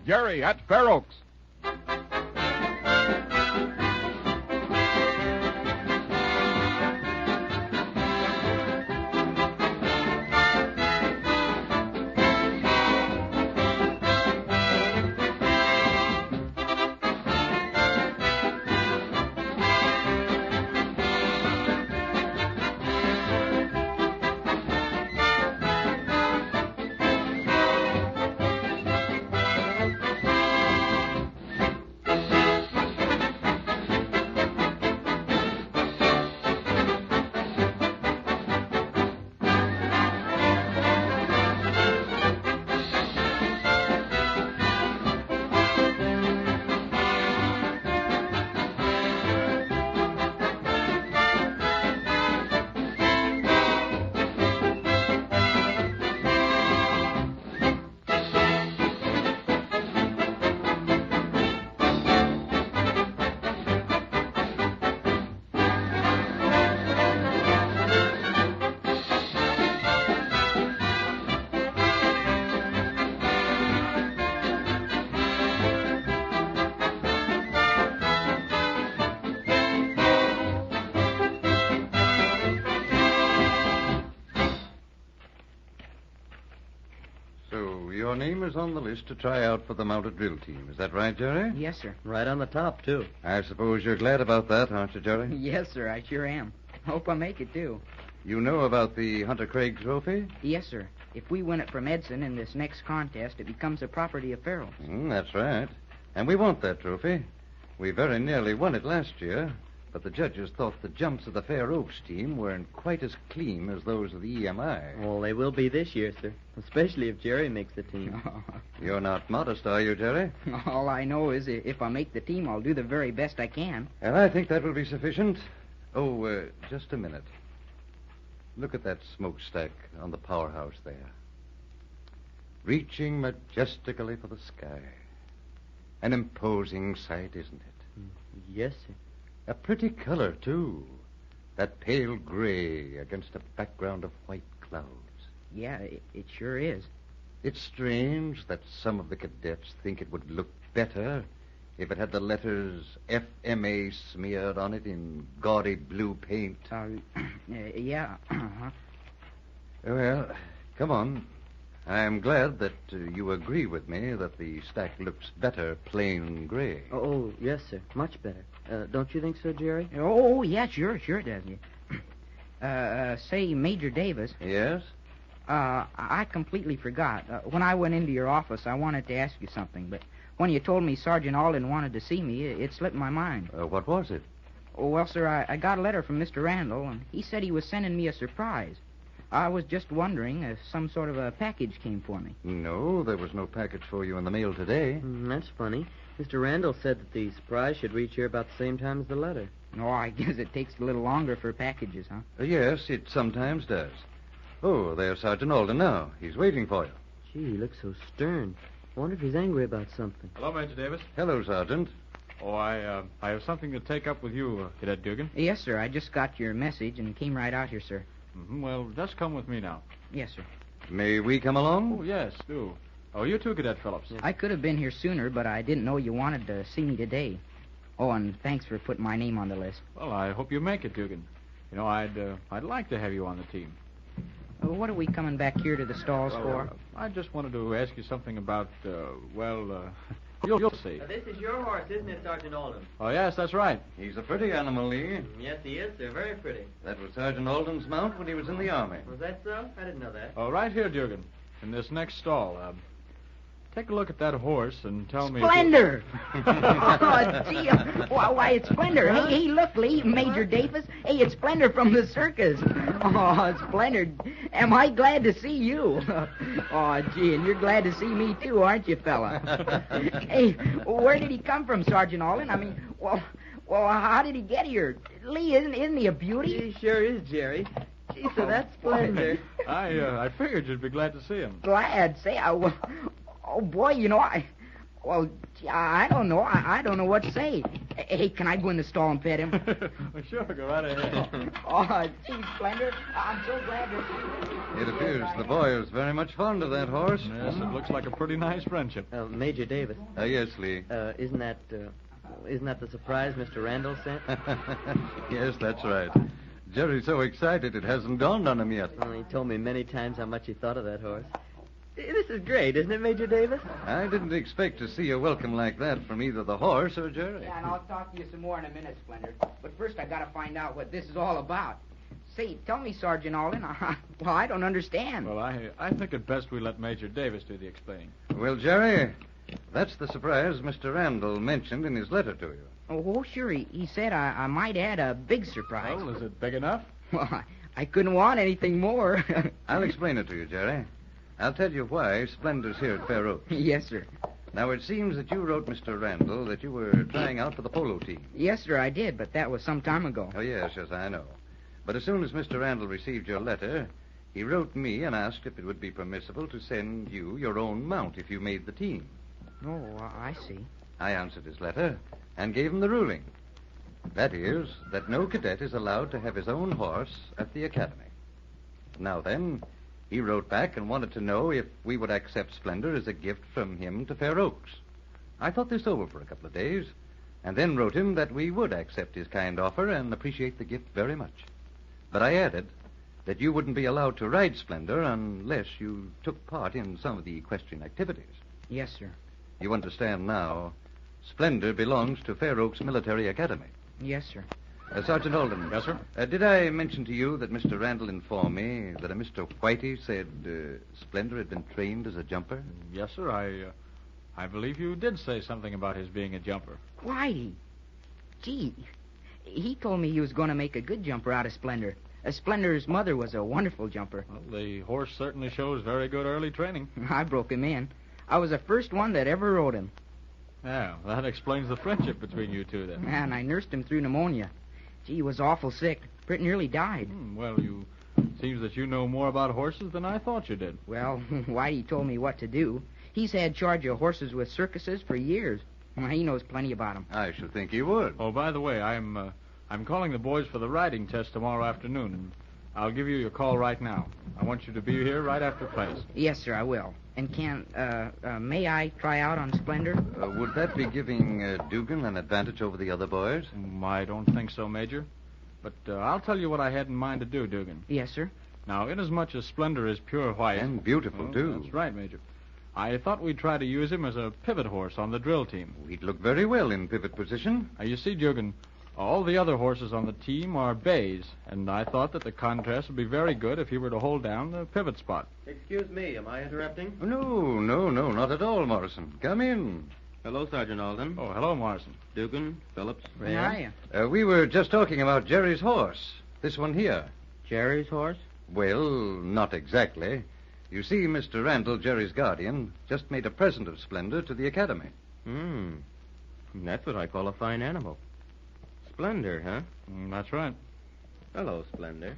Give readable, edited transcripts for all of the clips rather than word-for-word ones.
Jerry at Fair Oaks. Your name is on the list to try out for the mounted drill team. Is that right, Jerry? Yes, sir. Right on the top, too. I suppose you're glad about that, aren't you, Jerry? Yes, sir, I sure am. Hope I make it, too. You know about the Hunter Craig trophy? Yes, sir. If we win it from Edson in this next contest, it becomes a property of Farrell's. That's right. And we want that trophy. We very nearly won it last year, but the judges thought the jumps of the Fair Oaks team weren't quite as clean as those of the EMI. Well, they will be this year, sir, especially if Jerry makes the team. You're not modest, are you, Jerry? All I know is if I make the team, I'll do the very best I can. And I think that will be sufficient. Oh, just a minute. Look at that smokestack on the powerhouse there. Reaching majestically for the sky. An imposing sight, isn't it? Yes, sir. A pretty color, too. That pale gray against a background of white clouds. Yeah, it sure is. It's strange that some of the cadets think it would look better if it had the letters FMA smeared on it in gaudy blue paint. Yeah. Uh-huh. Well, come on. I'm glad that you agree with me that the stack looks better plain gray. Oh, yes, sir. Much better. Don't you think so, Jerry? Oh, yeah, sure it does. Say, Major Davis. Yes? I completely forgot. When I went into your office, I wanted to ask you something, but when you told me Sergeant Alden wanted to see me, it slipped my mind. What was it? Oh, well, sir, I got a letter from Mr. Randall, and he said he was sending me a surprise. I was just wondering if some sort of a package came for me. No, there was no package for you in the mail today. That's funny. Mr. Randall said that the surprise should reach here about the same time as the letter. Oh, I guess it takes a little longer for packages, huh? Yes, it sometimes does. Oh, there's Sergeant Alden now. He's waiting for you. Gee, he looks so stern. I wonder if he's angry about something. Hello, Major Davis. Hello, Sergeant. Oh, I have something to take up with you, Cadet Dugan. Yes, sir. I just got your message and came right out here, sir. Mm-hmm. Well, just come with me now. Yes, sir. May we come along? Oh, yes, do. Oh, you too, Cadet Phillips. I could have been here sooner, but I didn't know you wanted to see me today. Oh, and thanks for putting my name on the list. Well, I hope you make it, Dugan. You know, I'd like to have you on the team. What are we coming back here to the stalls for? I just wanted to ask you something about, you'll see. This is your horse, isn't it, Sergeant Alden? Oh, yes, that's right. He's a pretty animal, Lee. Yes, he is, sir. Very pretty. That was Sergeant Alden's mount when he was in the Army. Was that so? I didn't know that. Oh, right here, Dugan, in this next stall. Take a look at that horse and tell me... Splendor! Oh, gee. Why, it's Splendor. Hey, look, Lee, Major Davis. Hey, it's Splendor from the circus. Oh, Splendor. Am I glad to see you? Oh, gee, and you're glad to see me, too, aren't you, fella? Hey, where did he come from, Sergeant Alden? I mean, well, how did he get here? Lee, isn't he a beauty? He sure is, Jerry. Gee, so that's Splendor. I figured you'd be glad to see him. Glad? Say, oh, boy, you know, Well, gee, I don't know. I don't know what to say. Hey, can I go in the stall and pet him? Well, sure, go right ahead. Oh, gee, Splendor, I'm so glad to see you. It appears the boy is very much fond of that horse. Yes, it looks like a pretty nice friendship. Major Davis, Yes, Lee. isn't that the surprise Mr. Randall sent? Yes, that's right. Jerry's so excited it hasn't dawned on him yet. Well, he told me many times how much he thought of that horse. This is great, isn't it, Major Davis? I didn't expect to see a welcome like that from either the horse or Jerry. Yeah, and I'll talk to you some more in a minute, Splendor. But first I gotta find out what this is all about. Say, tell me, Sergeant Alden. Well, I don't understand. Well, I think it best we let Major Davis do the explaining. Well, Jerry, that's the surprise Mr. Randall mentioned in his letter to you. Oh, sure. He said I might add a big surprise. Well, is it big enough? Well, I couldn't want anything more. I'll explain it to you, Jerry. I'll tell you why Splendor's here at Fair Oaks. Yes, sir. Now, it seems that you wrote Mr. Randall that you were trying out for the polo team. Yes, sir, I did, but that was some time ago. Oh, yes, I know. But as soon as Mr. Randall received your letter, he wrote me and asked if it would be permissible to send you your own mount if you made the team. Oh, I see. I answered his letter and gave him the ruling. That is, that no cadet is allowed to have his own horse at the academy. Now then, he wrote back and wanted to know if we would accept Splendor as a gift from him to Fair Oaks. I thought this over for a couple of days, and then wrote him that we would accept his kind offer and appreciate the gift very much. But I added that you wouldn't be allowed to ride Splendor unless you took part in some of the equestrian activities. Yes, sir. You understand now, Splendor belongs to Fair Oaks Military Academy. Yes, sir. Sergeant Alden. Yes, sir? Did I mention to you that Mr. Randall informed me that a Mr. Whitey said Splendor had been trained as a jumper? Yes, sir. I believe you did say something about his being a jumper. Whitey. Gee, he told me he was going to make a good jumper out of Splendor. Splendor's mother was a wonderful jumper. Well, the horse certainly shows very good early training. I broke him in. I was the first one that ever rode him. Yeah, that explains the friendship between you two, then. And I nursed him through pneumonia. Gee, he was awful sick. Pretty nearly died. Well, seems that you know more about horses than I thought you did. Well, Whitey told me what to do. He's had charge of horses with circuses for years. Well, he knows plenty about them. I should think he would. Oh, by the way, I'm calling the boys for the riding test tomorrow afternoon, and I'll give you your call right now. I want you to be here right after class. Yes, sir, I will. And may I try out on Splendor? Would that be giving Dugan an advantage over the other boys? I don't think so, Major. But I'll tell you what I had in mind to do, Dugan. Yes, sir. Now, inasmuch as Splendor is pure white... And beautiful, too. That's right, Major. I thought we'd try to use him as a pivot horse on the drill team. He'd look very well in pivot position. Now, you see, Dugan, all the other horses on the team are bays, and I thought that the contrast would be very good if he were to hold down the pivot spot. Excuse me, am I interrupting? No, not at all, Morrison. Come in. Hello, Sergeant Alden. Oh, hello, Morrison. Dugan, Phillips, Hiya. We were just talking about Jerry's horse. This one here. Jerry's horse? Well, not exactly. You see, Mr. Randall, Jerry's guardian, just made a present of Splendor to the academy. That's what I call a fine animal. Splendor, huh? That's right. Hello, Splendor.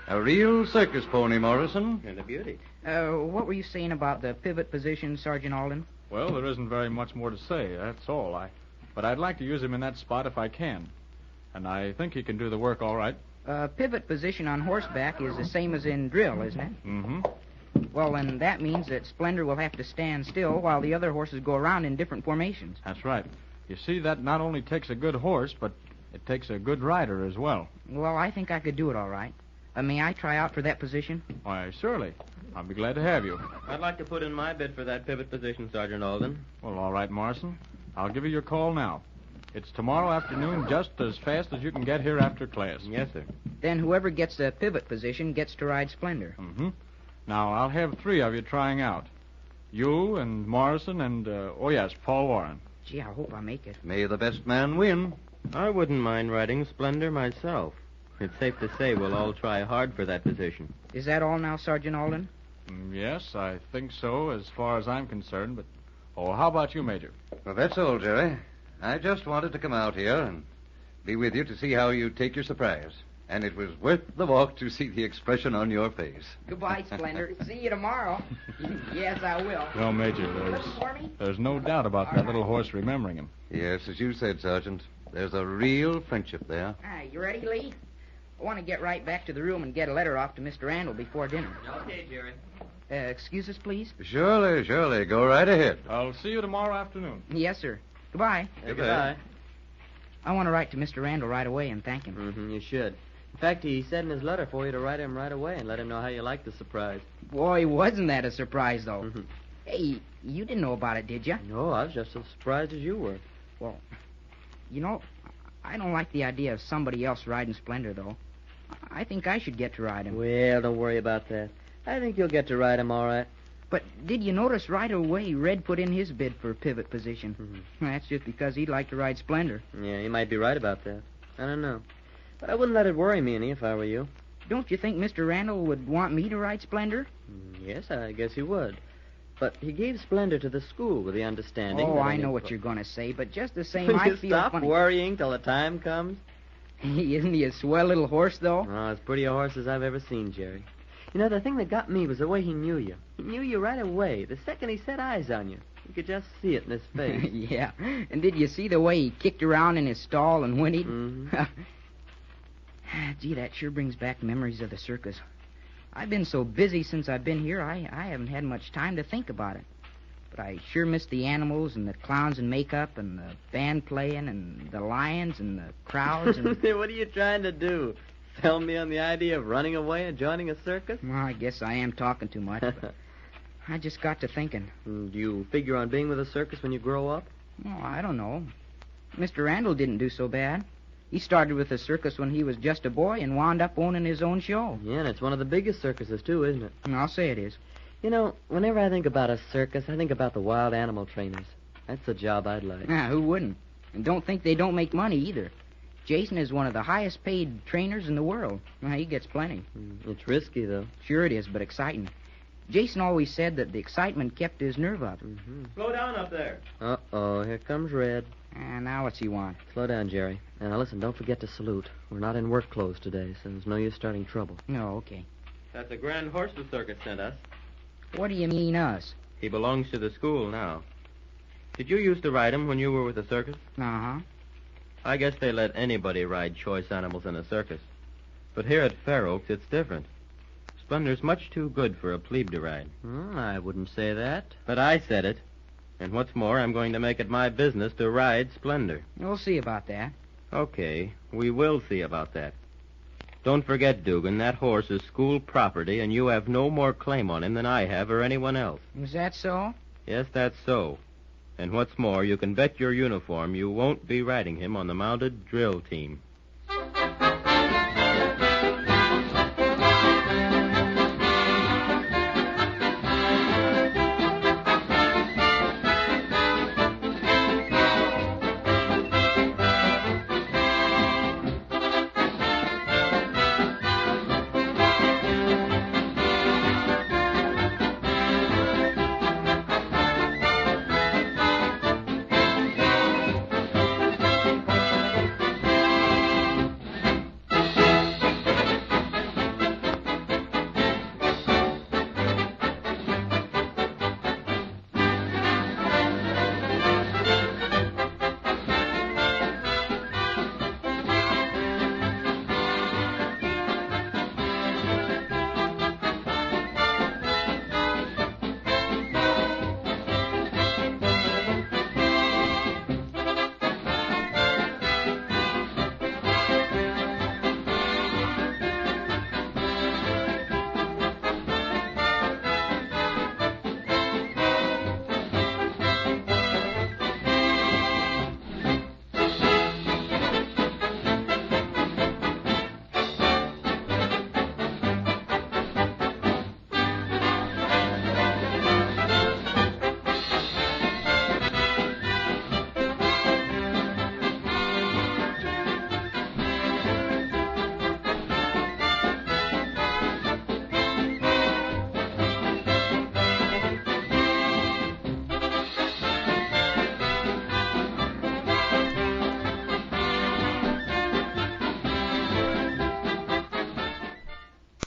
A real circus pony, Morrison. And a beauty. What were you saying about the pivot position, Sergeant Alden? Well, there isn't very much more to say, that's all. But I'd like to use him in that spot if I can. And I think he can do the work all right. Pivot position on horseback is the same as in drill, isn't it? Mm-hmm. Well, then that means that Splendor will have to stand still while the other horses go around in different formations. That's right. You see, that not only takes a good horse, but it takes a good rider as well. Well, I think I could do it all right. May I try out for that position? Why, surely. I'll be glad to have you. I'd like to put in my bid for that pivot position, Sergeant Alden. Well, all right, Morrison. I'll give you your call now. It's tomorrow afternoon, just as fast as you can get here after class. Yes, sir. Then whoever gets the pivot position gets to ride Splendor. Mm-hmm. Now, I'll have 3 of you trying out. You and Morrison and, Paul Warren. Gee, I hope I make it. May the best man win. I wouldn't mind riding Splendor myself. It's safe to say we'll all try hard for that position. Is that all now, Sergeant Alden? Yes, I think so, as far as I'm concerned, but... Oh, how about you, Major? Well, that's all, Jerry. I just wanted to come out here and be with you to see how you take your surprise. And it was worth the walk to see the expression on your face. Goodbye, Splendor. See you tomorrow. Yes, I will. Well, Major, Looking for me? there's no doubt about that little horse remembering him. Yes, as you said, Sergeant. There's a real friendship there. You ready, Lee? I want to get right back to the room and get a letter off to Mr. Randall before dinner. Okay, Jerry. Excuse us, please? Surely, surely. Go right ahead. I'll see you tomorrow afternoon. Yes, sir. Goodbye. Goodbye. I want to write to Mr. Randall right away and thank him. Mm-hmm, you should. In fact, he said in his letter for you to write him right away and let him know how you liked the surprise. Boy, wasn't that a surprise, though. Mm-hmm. Hey, you didn't know about it, did you? No, I was just as surprised as you were. Well, you know, I don't like the idea of somebody else riding Splendor, though. I think I should get to ride him. Well, don't worry about that. I think you'll get to ride him all right. But did you notice right away Red put in his bid for pivot position? Mm-hmm. That's just because he'd like to ride Splendor. Yeah, you might be right about that. I don't know. But I wouldn't let it worry me any if I were you. Don't you think Mr. Randall would want me to ride Splendor? Yes, I guess he would. But he gave Splendor to the school with the understanding Oh, that I any- know what you're going to say, but just the same, Will I you feel stop funny. worrying till the time comes? Isn't he a swell little horse, though? Oh, as pretty a horse as I've ever seen, Jerry. You know, the thing that got me was the way he knew you. He knew you right away. The second he set eyes on you. You could just see it in his face. Yeah. And did you see the way he kicked around in his stall and whinnied? Mm-hmm. Gee, that sure brings back memories of the circus. I've been so busy since I've been here, I haven't had much time to think about it. But I sure miss the animals and the clowns in makeup and the band playing and the lions and the crowds and... What are you trying to do? Sell me on the idea of running away and joining a circus? Well, I guess I am talking too much, but I just got to thinking. Do you figure on being with a circus when you grow up? Oh, I don't know. Mr. Randall didn't do so bad. He started with the circus when he was just a boy and wound up owning his own show. Yeah, and it's one of the biggest circuses, too, isn't it? I'll say it is. You know, whenever I think about a circus, I think about the wild animal trainers. That's a job I'd like. Who wouldn't? And don't think they don't make money either. Jason is one of the highest paid trainers in the world. He gets plenty. It's risky, though. Sure it is, but exciting. Jason always said that the excitement kept his nerve up. Mm-hmm. Slow down up there. Uh-oh, here comes Red. And now what's he want? Slow down, Jerry. Now, listen, don't forget to salute. We're not in work clothes today, so there's no use starting trouble. No, okay. That's a grand horse the circus sent us. What do you mean, us? He belongs to the school now. Did you used to ride him when you were with the circus? Uh-huh. I guess they let anybody ride choice animals in a circus. But here at Fair Oaks, it's different. Splendor's much too good for a plebe to ride. I wouldn't say that. But I said it. And what's more, I'm going to make it my business to ride Splendor. We'll see about that. Okay, we will see about that. Don't forget, Dugan, that horse is school property, and you have no more claim on him than I have or anyone else. Is that so? Yes, that's so. And what's more, you can bet your uniform you won't be riding him on the mounted drill team.